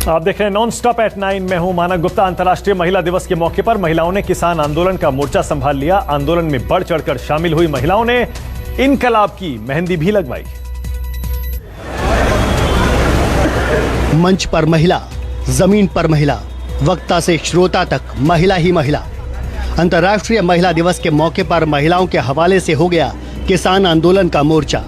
आप देख रहे हैं नॉन स्टॉप एट 9। मैं हूं मानव गुप्ता। अंतर्राष्ट्रीय महिला दिवस के मौके पर महिलाओं ने किसान आंदोलन का मोर्चा संभाल लिया। आंदोलन में बढ़ चढ़कर शामिल हुई महिलाओं ने इनकलाब की मेहंदी भी लगवाई। मंच पर महिला, जमीन पर महिला, वक्ता से श्रोता तक महिला ही महिला। अंतर्राष्ट्रीय महिला दिवस के मौके पर महिलाओं के हवाले से हो गया किसान आंदोलन का मोर्चा।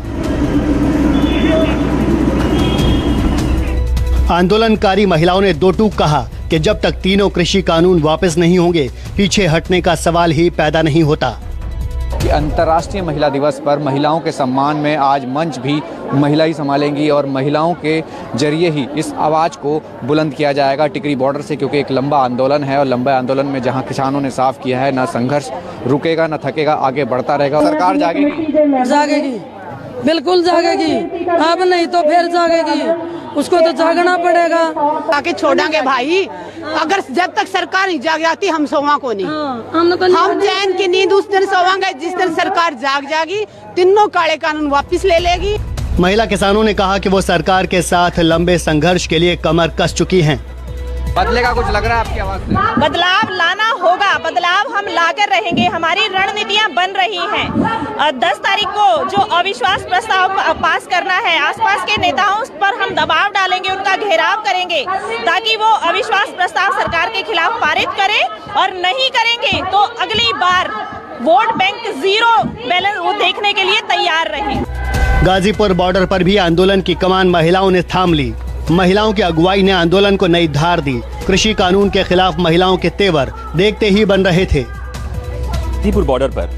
आंदोलनकारी महिलाओं ने दो टूक कहा कि जब तक तीनों कृषि कानून वापस नहीं होंगे, पीछे हटने का सवाल ही पैदा नहीं होता। अंतर्राष्ट्रीय महिला दिवस पर महिलाओं के सम्मान में आज मंच भी महिला ही संभालेंगी और महिलाओं के जरिए ही इस आवाज़ को बुलंद किया जाएगा टिकरी बॉर्डर से, क्योंकि एक लंबा आंदोलन है और लंबे आंदोलन में जहां किसानों ने साफ किया है, ना संघर्ष रुकेगा ना थकेगा, आगे बढ़ता रहेगा। सरकार जागेगी, बिल्कुल जागेगी, अब नहीं तो फिर जागेगी, उसको तो जागना पड़ेगा। आके छोड़ेंगे भाई, अगर जब तक सरकार नहीं जाग जाती हम सोवा को नहीं। हम चैन की नींद उस दिन सोवांगे जिस दिन सरकार जाग जाएगी, तीनों काले कानून वापस ले लेगी। महिला किसानों ने कहा कि वो सरकार के साथ लंबे संघर्ष के लिए कमर कस चुकी हैं। बदलेगा कुछ लग रहा है आपकी आवाज से? बदलाव लाना होगा, बदलाव हम लाकर रहेंगे। हमारी रणनीतियां बन रही हैं। 10 तारीख को जो अविश्वास प्रस्ताव पास करना है, आसपास के नेताओं पर हम दबाव डालेंगे, उनका घेराव करेंगे ताकि वो अविश्वास प्रस्ताव सरकार के खिलाफ पारित करें, और नहीं करेंगे तो अगली बार वोट बैंक जीरो बैलेंस वो देखने के लिए तैयार रहें। गाजीपुर बॉर्डर पर भी आंदोलन की कमान महिलाओं ने थाम ली। महिलाओं की अगुवाई ने आंदोलन को नई धार दी। कृषि कानून के खिलाफ महिलाओं के तेवर देखते ही बन रहे थे। गाजीपुर बॉर्डर पर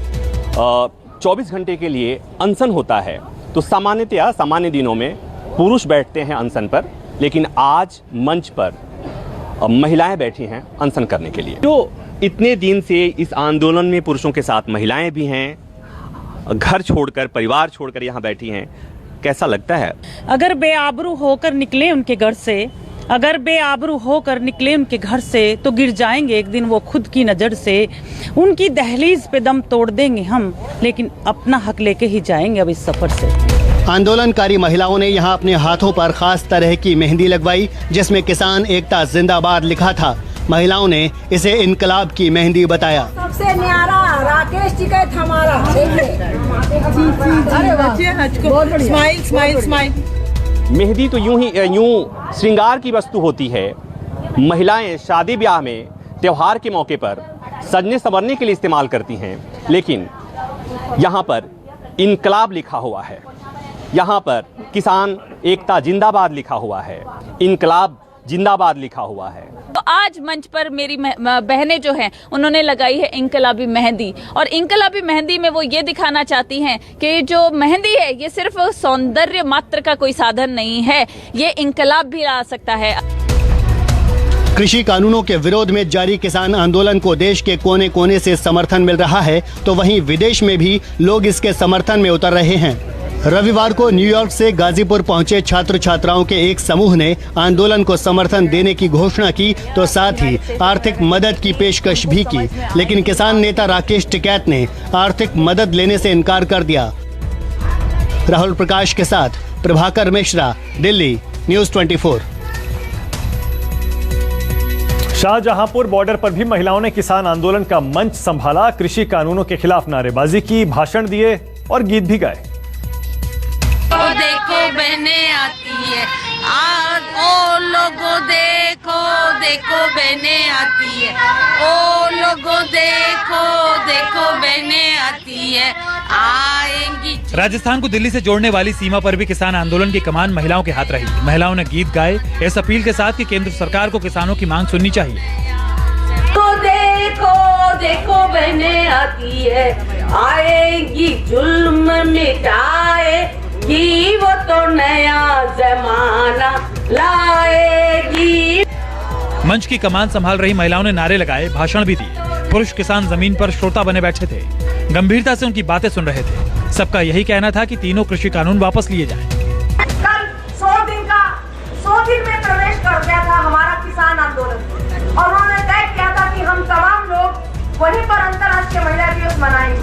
24 घंटे के लिए अनशन होता है, तो सामान्यतया सामान्य दिनों में पुरुष बैठते हैं अनशन पर, लेकिन आज मंच पर महिलाएं बैठी हैं अनशन करने के लिए। तो इतने दिन से इस आंदोलन में पुरुषों के साथ महिलाएं भी हैं, घर छोड़कर, परिवार छोड़कर यहाँ बैठी हैं। कैसा लगता है? अगर बेआबरू होकर निकले उनके घर से, अगर बेआबरू होकर निकले उनके घर से, तो गिर जाएंगे एक दिन वो खुद की नजर से। उनकी दहलीज पे दम तोड़ देंगे हम, लेकिन अपना हक लेके ही जाएंगे अब इस सफर से। आंदोलनकारी महिलाओं ने यहाँ अपने हाथों पर खास तरह की मेहंदी लगवाई, जिसमें किसान एकता जिंदाबाद लिखा था। महिलाओं ने इसे इनकलाब की मेहंदी बताया। सबसे न्यारा राकेश टिकैत हमारा। Smile smile smile. मेहंदी तो यूं श्रृंगार की वस्तु होती है। महिलाएं शादी ब्याह में, त्योहार के मौके पर सजने संवरने के लिए इस्तेमाल करती हैं, लेकिन यहाँ पर इनकलाब लिखा हुआ है, यहाँ पर किसान एकता जिंदाबाद लिखा हुआ है, इनकलाब जिंदाबाद लिखा हुआ है। तो आज मंच पर मेरी बहनें जो हैं, उन्होंने लगाई है इंकलाबी मेहंदी, और इंकलाबी मेहंदी में वो ये दिखाना चाहती हैं कि जो मेहंदी है ये सिर्फ सौंदर्य मात्र का कोई साधन नहीं है, ये इंकलाब भी ला सकता है। कृषि कानूनों के विरोध में जारी किसान आंदोलन को देश के कोने कोने से समर्थन मिल रहा है, तो वहीं विदेश में भी लोग इसके समर्थन में उतर रहे हैं। रविवार को न्यूयॉर्क से गाजीपुर पहुंचे छात्र छात्राओं के एक समूह ने आंदोलन को समर्थन देने की घोषणा की, तो साथ ही आर्थिक मदद की पेशकश भी की, लेकिन किसान नेता राकेश टिकैत ने आर्थिक मदद लेने से इनकार कर दिया। राहुल प्रकाश के साथ प्रभाकर मिश्रा, दिल्ली, न्यूज़ 24। शाहजहांपुर बॉर्डर पर भी महिलाओं ने किसान आंदोलन का मंच संभाला। कृषि कानूनों के खिलाफ नारेबाजी की, भाषण दिए और गीत भी गाए। देखो बहने आती है, ओ लोगों देखो देखो बहने आती है, ओ लोगों देखो देखो बहने आती है, आएंगी। राजस्थान को दिल्ली से जोड़ने वाली सीमा पर भी किसान आंदोलन की कमान महिलाओं के हाथ रही। महिलाओं ने गीत गाए इस अपील के साथ कि केंद्र सरकार को किसानों की मांग सुननी चाहिए। तो देखो देखो बहने आती है, आएगी जुल्म मिटाए, कि वो तो नया जमाना लाएगी। मंच की कमान संभाल रही महिलाओं ने नारे लगाए, भाषण भी दिए। पुरुष किसान जमीन पर श्रोता बने बैठे थे, गंभीरता से उनकी बातें सुन रहे थे। सबका यही कहना था कि तीनों कृषि कानून वापस लिए जाएं। कल 100 दिन में प्रवेश कर गया था हमारा किसान आंदोलन, और उन्होंने तय किया था कि हम तमाम लोग वहीं पर अंतर्राष्ट्रीय महिला दिवस मनाएंगे।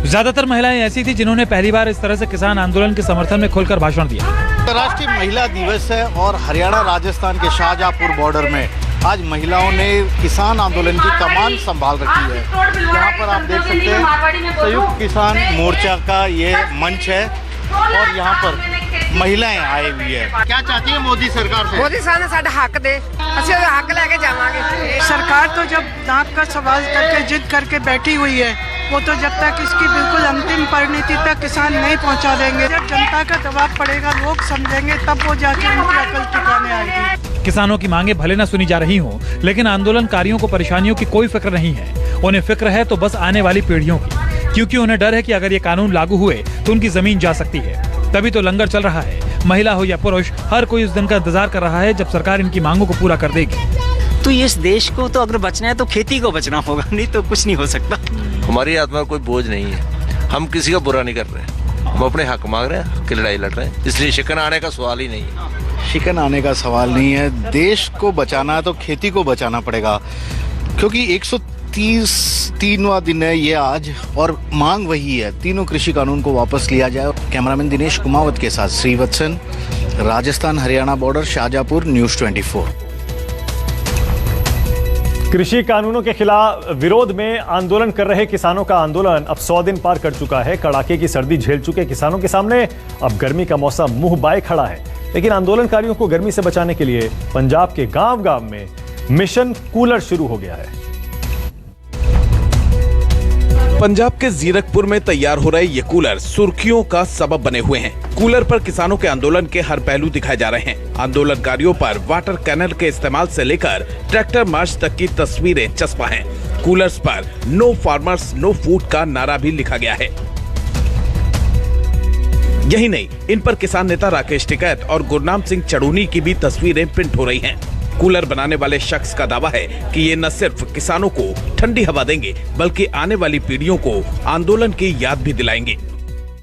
ज्यादातर महिलाएं ऐसी थी जिन्होंने पहली बार इस तरह से किसान आंदोलन के समर्थन में खुलकर भाषण दिया। अंतर्राष्ट्रीय महिला दिवस है और हरियाणा राजस्थान के शाहजहांपुर बॉर्डर में आज महिलाओं ने किसान आंदोलन की कमान संभाल रखी है। यहाँ पर आप देख सकते हैं संयुक्त किसान मोर्चा का ये मंच है और यहाँ पर महिलाएं आई हुई है। क्या चाहती है मोदी सरकार से? मोदी साहब ने साडा हक दे, ਅਸੀਂ ਉਹਦਾ हक लेके जावांगे। सरकार तो जब दांत का सवाल करके जिद करके बैठी हुई है, वो तो जब तक इसकी बिल्कुल अंतिम परिणति तक किसान नहीं पहुंचा देंगे, जब जनता का दबाव पड़ेगा, लोग समझेंगे, तब वो जाके उनकी अकल ठिकाने आएगी। किसानों की मांगे भले न सुनी जा रही हों, लेकिन आंदोलनकारियों को परेशानियों की कोई फिक्र नहीं है। उन्हें फिक्र है तो बस आने वाली पीढ़ियों की, क्योंकि उन्हें डर है कि अगर ये कानून लागू हुए तो उनकी जमीन जा सकती है। तभी तो लंगर चल रहा है। महिला हो या पुरुष, हर कोई उस दिन का इंतजार कर रहा है जब सरकार इनकी मांगों को पूरा कर देगी। तो इस देश को तो अगर बचना है तो खेती को बचना होगा, नहीं तो कुछ नहीं हो सकता। हमारी आत्मा कोई बोझ नहीं है, हम किसी का बुरा नहीं कर रहे, हम अपने हक मांग रहे हैं, की लड़ाई लड़ रहे हैं, इसलिए शिकन आने का सवाल ही नहीं है। शिकन आने का सवाल नहीं है। देश को बचाना है तो खेती को बचाना पड़ेगा, क्योंकि 133वां दिन है ये आज और मांग वही है, तीनों कृषि कानून को वापस लिया जाए। कैमरामैन दिनेश कुमावत के साथ श्रीवत्सन, राजस्थान हरियाणा बॉर्डर, शाहजहांपुर, न्यूज़ 24। कृषि कानूनों के खिलाफ विरोध में आंदोलन कर रहे किसानों का आंदोलन अब 100 दिन पार कर चुका है। कड़ाके की सर्दी झेल चुके किसानों के सामने अब गर्मी का मौसम मुंह बाए खड़ा है। लेकिन आंदोलनकारियों को गर्मी से बचाने के लिए पंजाब के गांव-गांव में मिशन कूलर शुरू हो गया है। पंजाब के जीरकपुर में तैयार हो रहे ये कूलर सुर्खियों का सबब बने हुए हैं। कूलर पर किसानों के आंदोलन के हर पहलू दिखाए जा रहे हैं। आंदोलनकारियों पर वाटर कैनल के इस्तेमाल से लेकर ट्रैक्टर मार्च तक की तस्वीरें चस्पा हैं। कूलर्स पर नो फार्मर्स नो फूड का नारा भी लिखा गया है। यही नहीं, इन पर किसान नेता राकेश टिकैत और गुरनाम सिंह चढ़ूनी की भी तस्वीरें प्रिंट हो रही हैं। कूलर बनाने वाले शख्स का दावा है कि ये न सिर्फ किसानों को ठंडी हवा देंगे, बल्कि आने वाली पीढ़ियों को आंदोलन की याद भी दिलाएंगे।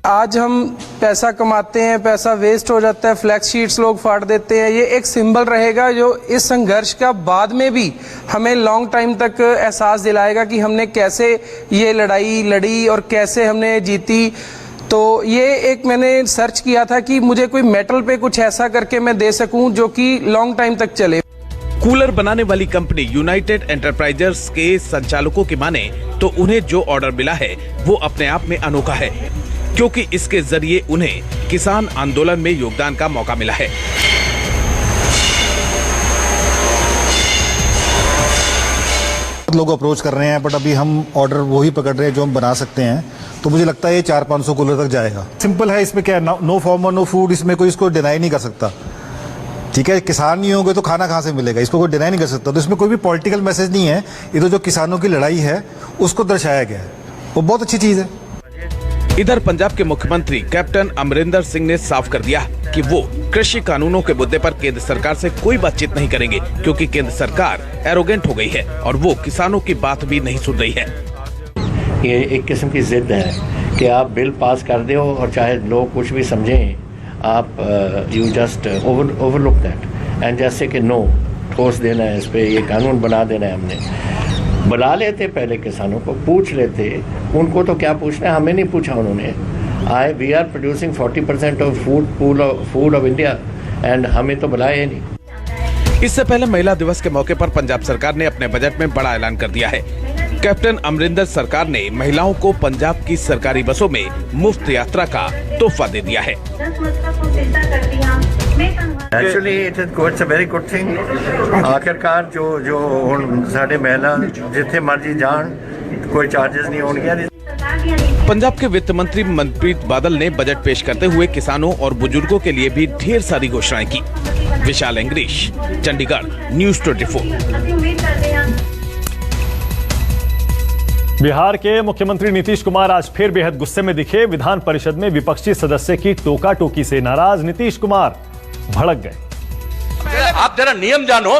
आज हम पैसा कमाते हैं, पैसा वेस्ट हो जाता है, फ्लैक्स शीट्स लोग फाड़ देते हैं। ये एक सिंबल रहेगा जो इस संघर्ष का बाद में भी हमें लॉन्ग टाइम तक एहसास दिलाएगा कि हमने कैसे ये लड़ाई लड़ी और कैसे हमने जीती। तो ये एक मैंने सर्च किया था कि मुझे कोई मेटल पे कुछ ऐसा करके मैं दे सकूं जो कि लॉन्ग टाइम तक चले। कूलर बनाने वाली कंपनी यूनाइटेड एंटरप्राइजेस के संचालकों की माने तो उन्हें जो ऑर्डर मिला है वो अपने आप में अनोखा है, क्योंकि इसके जरिए उन्हें किसान आंदोलन में योगदान का मौका मिला है। लोग अप्रोच कर रहे हैं, बट अभी हम ऑर्डर वही पकड़ रहे हैं जो हम बना सकते हैं। तो मुझे लगता है ये 400-500 कूलर तक जाएगा। सिंपल है, इसमें क्या है, नो फार्मर नो फूड, इसमें कोई इसको डिनाई नहीं कर सकता। ठीक है, किसान नहीं होंगे तो खाना कहाँ से मिलेगा, इसको कोई डिनाई नहीं कर सकता। तो इसमें कोई भी पॉलिटिकल मैसेज नहीं है, ये तो जो किसानों की लड़ाई है उसको दर्शाया गया है, वो बहुत अच्छी चीज है। इधर पंजाब के मुख्यमंत्री कैप्टन अमरिंदर सिंह ने साफ कर दिया कि वो कृषि कानूनों के मुद्दे पर केंद्र सरकार से कोई बातचीत नहीं करेंगे, क्योंकि केंद्र सरकार एरोगेंट हो गई है और वो किसानों की बात भी नहीं सुन रही है। ये एक किस्म की जिद है कि आप बिल पास कर दो और चाहे लोग कुछ भी समझें, आप you just overlook that and जैसे कि नो ठोस देना है, इस पे ये कानून बना देना है। हमने बुला लेते पहले किसानों को, पूछ लेते, उनको तो क्या पूछना है, हमें नहीं पूछा उन्होंने। We are producing 40% of food of India and हमें तो बुलाया ही नहीं। इससे पहले महिला दिवस के मौके पर पंजाब सरकार ने अपने बजट में बड़ा ऐलान कर दिया है। कैप्टन अमरिंदर सरकार ने महिलाओं को पंजाब की सरकारी बसों में मुफ्त यात्रा का तोहफा दे दिया है। Actually it's a very good thing. आखिरकार जो हुण साडे महिला जिथे मर्जी जान, कोई चार्जेस नहीं होंगे। पंजाब के वित्त मंत्री मनप्रीत बादल ने बजट पेश करते हुए किसानों और बुजुर्गों के लिए भी ढेर सारी घोषणाएं की। विशाल इंग्लिश, चंडीगढ़, न्यूज़ 24। बिहार के मुख्यमंत्री नीतीश कुमार आज फिर बेहद गुस्से में दिखे। विधान परिषद में विपक्षी सदस्य की टोका टोकी से नाराज नीतीश कुमार भड़क गए। आप जरा नियम जानो।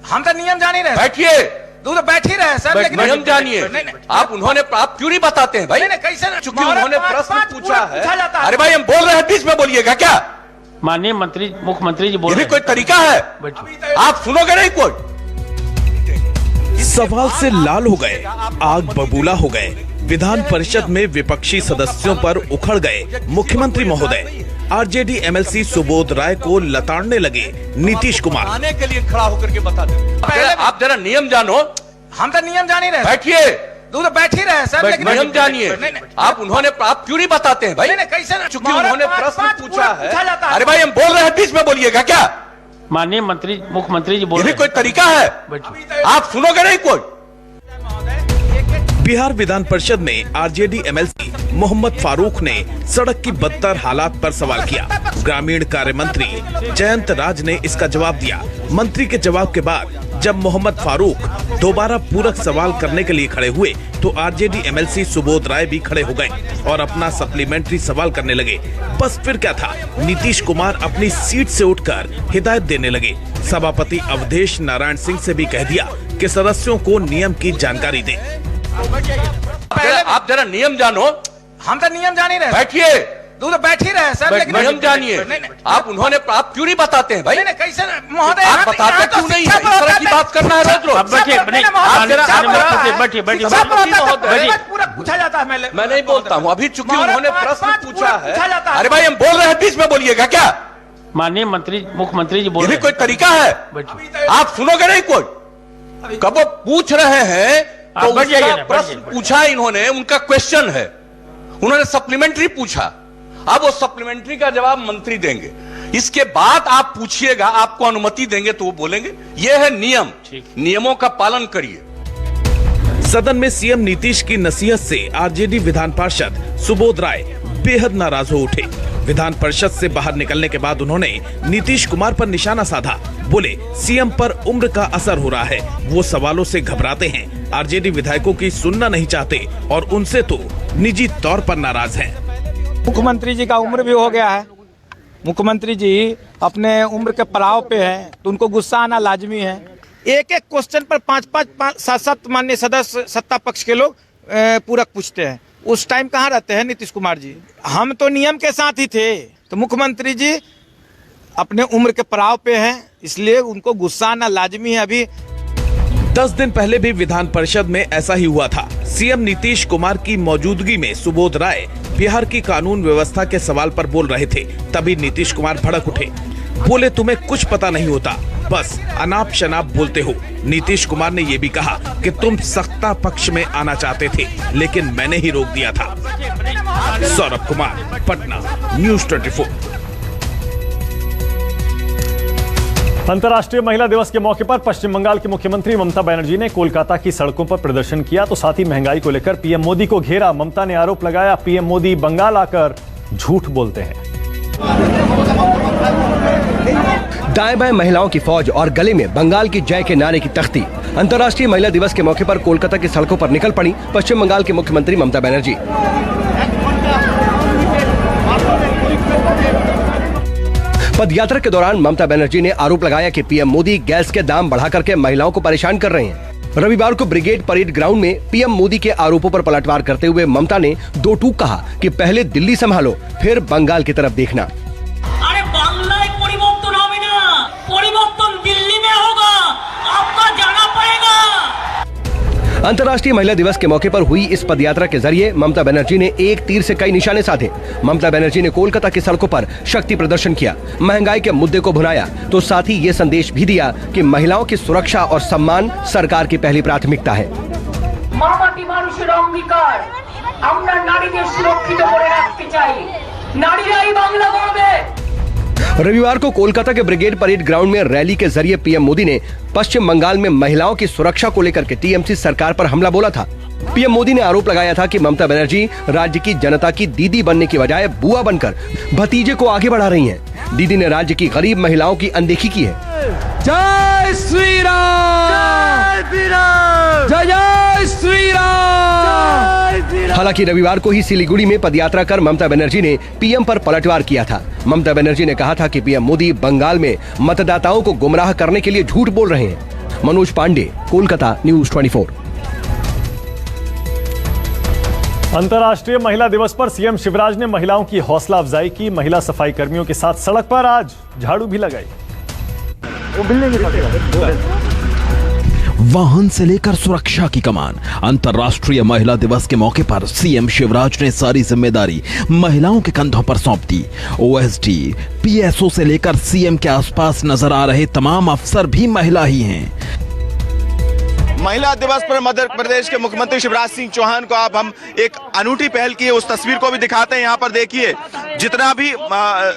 हम तो नियम जान ही रहे। बैठिए, तू तो बैठ ही रहे सर, लेकिन नियम जानिए। आप क्यों नहीं बताते हैं भाई? कैसे? चूंकि उन्होंने प्रश्न पूछा है। अरे भाई हम बोल रहे हैं, बीच में बोलिएगा क्या? माननीय मंत्री, मुख्यमंत्री जी बोल रहे हैं। कोई तरीका है? आप सुनोगे नहीं कोई? सवाल से लाल हो गए, आग बबूला हो गए। विधान परिषद में विपक्षी सदस्यों पर उखड़ गए मुख्यमंत्री महोदय। आरजेडी एमएलसी सुबोध राय को लताड़ने लगे नीतीश कुमार। आने के लिए खड़ा होकर के बता दे। आप जरा नियम जानो। हम तो नियम जान ही रहे। बैठिए। तू तो बैठ ही रहे सर, लेकिन नियम जानिए। आप क्यों नहीं बताते हैं भाई? कैसे? चूंकि उन्होंने प्रश्न पूछा है। अरे भाई हम बोल रहे हैं, बीच में बोलिएगा क्या? माननीय मंत्री मुख्यमंत्री जी बोल रहे हैं। कोई तरीका है? आप सुनोगे नहीं कोई? बिहार विधान परिषद में आरजेडी एमएलसी मोहम्मद फारूक ने सड़क की बदतर हालात पर सवाल किया। ग्रामीण कार्य मंत्री जयंत राज ने इसका जवाब दिया। मंत्री के जवाब के बाद जब मोहम्मद फारूक दोबारा पूरक सवाल करने के लिए खड़े हुए तो आरजेडी एमएलसी सुबोध राय भी खड़े हो गए और अपना सप्लीमेंट्री सवाल करने लगे। बस फिर क्या था, नीतीश कुमार अपनी सीट से उठकर हिदायत देने लगे। सभापति अवधेश नारायण सिंह से भी कह दिया कि सदस्यों को नियम की जानकारी दें। आप जरा नियम जानो। हम तो नियम जान ही रहे। बैठिए। तू तो बैठ ही रहे सर, लेकिन नियम जानिए। आप क्यों नहीं बताते हैं भाई? कैसे महोदय? आप बताते क्यों नहीं? इस तरह की बात करना है रोज रोज। पूरा पूछा जाता है। मैं नहीं बोलता हूँ अभी, चूंकि उन्होंने प्रश्न पूछा है। अरे भाई हम बोल रहे हैं, बीच में बोलिएगा क्या? माननीय मंत्री मुख्यमंत्री जी बोल रहे हैं। कोई तरीका है? आप सुनोगे नहीं कोई? कब वो पूछ रहे हैं तो उसका प्रश्न पूछा इन्होंने, उनका क्वेश्चन है, उन्होंने सप्लीमेंट्री पूछा। अब वो सप्लीमेंट्री का जवाब मंत्री देंगे, इसके बाद आप पूछिएगा, आपको अनुमति देंगे तो वो बोलेंगे। ये है नियम, नियमों का पालन करिए। सदन में सीएम नीतीश की नसीहत से आरजेडी विधान पार्षद सुबोध राय बेहद नाराज हो उठे। विधान परिषद से बाहर निकलने के बाद उन्होंने नीतीश कुमार पर निशाना साधा। बोले सीएम पर उम्र का असर हो रहा है, वो सवालों से घबराते हैं, आरजेडी विधायकों की सुनना नहीं चाहते और उनसे तो निजी तौर पर नाराज हैं। मुख्यमंत्री जी का उम्र भी हो गया है। मुख्यमंत्री जी अपने उम्र के पड़ाव पे हैं, तो उनको गुस्सा आना लाजमी है। एक एक क्वेश्चन पर 5-5 माननीय सदस्य सत्ता पक्ष के लोग पूरक पूछते हैं। उस टाइम कहाँ रहते हैं नीतीश कुमार जी? हम तो नियम के साथ ही थे। तो मुख्यमंत्री जी अपने उम्र के पड़ाव पे हैं, इसलिए उनको गुस्सा आना लाजमी है। अभी 10 दिन पहले भी विधान परिषद में ऐसा ही हुआ था। सीएम नीतीश कुमार की मौजूदगी में सुबोध राय बिहार की कानून व्यवस्था के सवाल पर बोल रहे थे। तभी नीतीश कुमार भड़क उठे, बोले तुम्हें कुछ पता नहीं होता, बस अनाप शनाप बोलते हो। नीतीश कुमार ने ये भी कहा कि तुम सत्ता पक्ष में आना चाहते थे, लेकिन मैंने ही रोक दिया था। सौरभ कुमार, पटना, न्यूज़ 24। अंतर्राष्ट्रीय महिला दिवस के मौके पर पश्चिम बंगाल की मुख्यमंत्री ममता बनर्जी ने कोलकाता की सड़कों पर प्रदर्शन किया, तो साथ ही महंगाई को लेकर पीएम मोदी को घेरा। ममता ने आरोप लगाया, पीएम मोदी बंगाल आकर झूठ बोलते हैं। दाएं बाएं महिलाओं की फौज और गले में बंगाल की जय के नारे की तख्ती। अंतर्राष्ट्रीय महिला दिवस के मौके पर कोलकाता की सड़कों पर निकल पड़ी पश्चिम बंगाल की मुख्यमंत्री ममता बनर्जी। पदयात्रा के दौरान ममता बनर्जी ने आरोप लगाया कि पीएम मोदी गैस के दाम बढ़ा करके महिलाओं को परेशान कर रहे हैं। रविवार को ब्रिगेड परेड ग्राउंड में पीएम मोदी के आरोपों पर पलटवार करते हुए ममता ने दो टूक कहा कि पहले दिल्ली संभालो, फिर बंगाल की तरफ देखना। अरे बांग्लादेश परिवर्तन होगा ना, परिवर्तन दिल्ली में होगा, आपको जाना पड़ेगा। अंतर्राष्ट्रीय महिला दिवस के मौके पर हुई इस पदयात्रा के जरिए ममता बनर्जी ने एक तीर से कई निशाने साधे। ममता बनर्जी ने कोलकाता की सड़कों पर शक्ति प्रदर्शन किया, महंगाई के मुद्दे को भुनाया, तो साथ ही ये संदेश भी दिया कि महिलाओं की सुरक्षा और सम्मान सरकार की पहली प्राथमिकता है। मामाटी मानुषेर अंगीकार, আমরা নারীদের সুরক্ষিত করে রাখতে চাই, নারীরাই বাংলা গড়বে। रविवार को कोलकाता के ब्रिगेड परेड ग्राउंड में रैली के जरिए पीएम मोदी ने पश्चिम बंगाल में महिलाओं की सुरक्षा को लेकर के टीएमसी सरकार पर हमला बोला था। पीएम मोदी ने आरोप लगाया था कि ममता बनर्जी राज्य की जनता की दीदी बनने की बजाय बुआ बनकर भतीजे को आगे बढ़ा रही हैं। दीदी ने राज्य की गरीब महिलाओं की अनदेखी की है। जय श्री राम, जय जय श्री राम। हालांकि रविवार को ही सिलीगुड़ी में पदयात्रा कर ममता बनर्जी ने पीएम पर पलटवार किया था। ममता बनर्जी ने कहा था कि पीएम मोदी बंगाल में मतदाताओं को गुमराह करने के लिए झूठ बोल रहे हैं। मनोज पांडे, कोलकाता, न्यूज़ 24। अंतर्राष्ट्रीय महिला दिवस पर सीएम शिवराज ने महिलाओं की हौसला अफजाई की। महिला सफाई कर्मियों के साथ सड़क पर आज झाड़ू भी लगाई। वाहन से लेकर सुरक्षा की कमान। अंतर्राष्ट्रीय महिला दिवस के मौके पर सीएम शिवराज ने सारी जिम्मेदारी महिलाओं के कंधों पर सौंप दी। ओएसडी, पीएसओ से लेकर सीएम के आसपास नजर आ रहे तमाम अफसर भी महिला ही हैं। महिला दिवस पर मध्य प्रदेश के मुख्यमंत्री शिवराज सिंह चौहान को अब हम एक अनूठी पहल की है उस तस्वीर को भी दिखाते हैं। यहाँ पर देखिए, जितना भी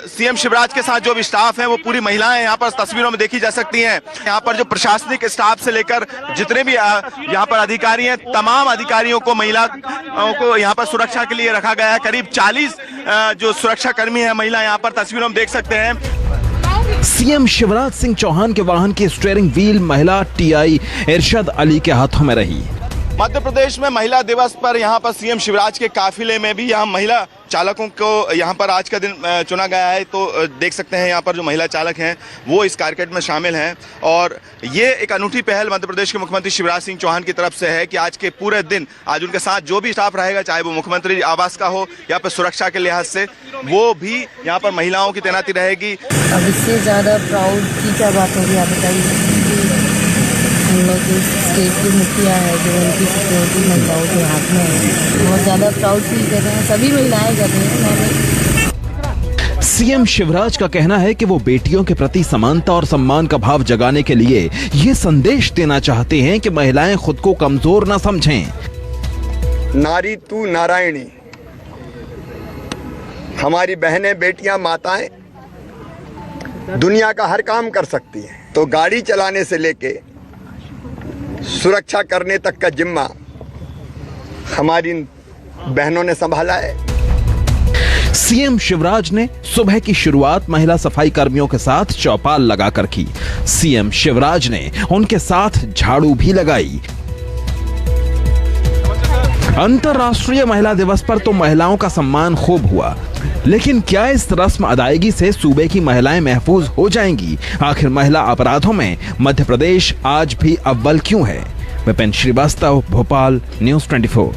सीएम शिवराज के साथ जो भी स्टाफ है वो पूरी महिलाएं यहाँ पर तस्वीरों में देखी जा सकती हैं। यहाँ पर जो प्रशासनिक स्टाफ से लेकर जितने भी यहाँ पर अधिकारी हैं, तमाम अधिकारियों को, महिलाओं को यहाँ पर सुरक्षा के लिए रखा गया है। करीब 40 जो सुरक्षा कर्मी है महिला यहाँ पर तस्वीरों में देख सकते हैं। सीएम शिवराज सिंह चौहान के वाहन की स्टीयरिंग व्हील महिला टीआई इरशाद अली के हाथों में रही। मध्य प्रदेश में महिला दिवस पर यहाँ पर सीएम शिवराज के काफिले में भी यहाँ महिला चालकों को यहाँ पर आज का दिन चुना गया है। तो देख सकते हैं यहाँ पर जो महिला चालक हैं वो इस कार्यक्रम में शामिल हैं और ये एक अनूठी पहल मध्य प्रदेश के मुख्यमंत्री शिवराज सिंह चौहान की तरफ से है कि आज के पूरे दिन आज उनके साथ जो भी स्टाफ रहेगा, चाहे वो मुख्यमंत्री आवास का हो या फिर सुरक्षा के लिहाज से, वो भी यहाँ पर महिलाओं की तैनाती रहेगी। अब इससे ज़्यादा प्राउड की क्या बात होगी, आप बताइए। हम लोग स्टेट की मुखिया है जो उनकी सिक्योरिटी महिलाओं के हाथ में है, बहुत ज़्यादा प्राउड फील कर रहे हैं, सभी महिलाएं कर रही हैं। सीएम शिवराज का कहना है कि वो बेटियों के प्रति समानता और सम्मान का भाव जगाने के लिए ये संदेश देना चाहते हैं कि महिलाएं खुद को कमजोर न समझें। नारी तू नारायणी, हमारी बहनें, बेटियां, माताएं दुनिया का हर काम कर सकती हैं, तो गाड़ी चलाने से लेके सुरक्षा करने तक का जिम्मा हमारी बहनों ने संभाला है। सीएम शिवराज ने सुबह की शुरुआत महिला सफाई कर्मियों के साथ चौपाल लगाकर की। सीएम शिवराज ने उनके साथ झाड़ू भी लगाई। अंतर्राष्ट्रीय महिला दिवस पर तो महिलाओं का सम्मान खूब हुआ, लेकिन क्या इस रस्म अदायगी से सूबे की महिलाएं महफूज हो जाएंगी? आखिर महिला अपराधों में मध्य प्रदेश आज भी अव्वल क्यों है? विपिन श्रीवास्तव, भोपाल, न्यूज़ 24।